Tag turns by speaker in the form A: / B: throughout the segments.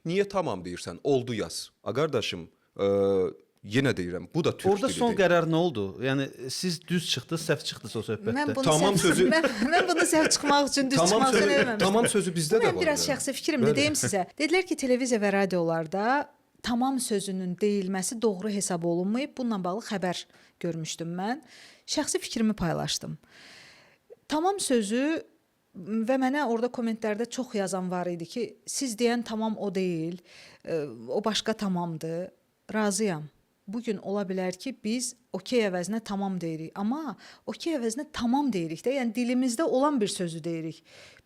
A: Niyə tamam deyirsən? Oldu yaz. A qardaşım, yenə deyirəm, bu da türk
B: Orada
A: dilidir.
B: son qərar nə oldu? Yəni siz düz çıxdınız, səhv çıxdınız o söhbətdə.
C: Mən bunu
A: Tamam sözü-
C: mən bunu səhv çıxmaq üçün düz çıxmaq üçün eləməmişdim.
A: Tamam sözü bizdə də var.
C: Mən biraz şəxsi fikrimdir, deyim sizə. Dedilər ki, televiziya və radiolarda tamam sözünün deyilməsi doğru hesab olunmayıb. Bununla bağlı xəbər görmüşdüm mən. Şəxsi fikrimi paylaşdım. Tamam sözü və mənə orada kommentlərdə çox yazan var idi ki, siz deyən tamam o deyil, o başqa tamamdır. Razıyam. Bugün ola bilər ki, biz okey əvəzinə tamam deyirik, amma okey əvəzinə tamam deyirik də, yəni dilimizdə olan bir sözü deyirik.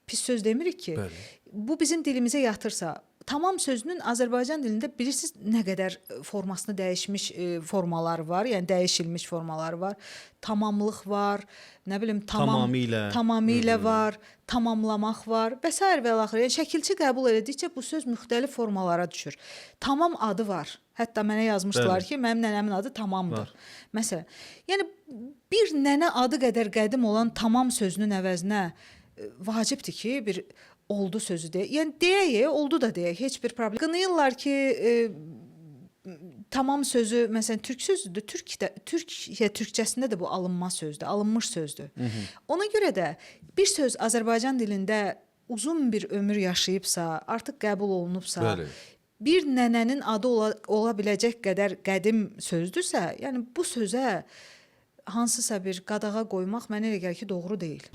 C: Pis söz demirik ki.
A: Bəli.
C: Bu bizim dilimizə yatırsa, tamam sözünün Azərbaycan dilində bilirsiniz nə qədər formasını dəyişmiş formalar var, yəni dəyişilmiş formalar var. Tamamlıq var, nə bilim tamamilə var, tamamlamaq var və s. və axır. Yəni şəkilçi qəbul edildikcə bu söz müxtəlif formalara düşür. Tamam adı var. Hətta mənə yazmışdılar ki, mənim nənəmin adı tamamdır. Var. Məsələn, yəni bir nənə adı qədər qədim olan tamam sözünün əvəzinə vacibdir ki, bir oldu sözü deyək. Yəni deyək, oldu da deyək, heç bir problem. Qınayırlar ki, tamam sözü məsələn türk sözüdür. Türkçəsində də bu alınma sözdür, alınmış sözdür. Ona görə də bir söz Azərbaycan dilində uzun bir ömür yaşayıbsa, artıq qəbul olunubsa,
A: Bəli.
C: bir nənənin adı ola biləcək qədər qədim sözdürsə, yəni bu sözə hansısa bir qadağa qoymaq mənə elə gəlir ki, doğru deyil.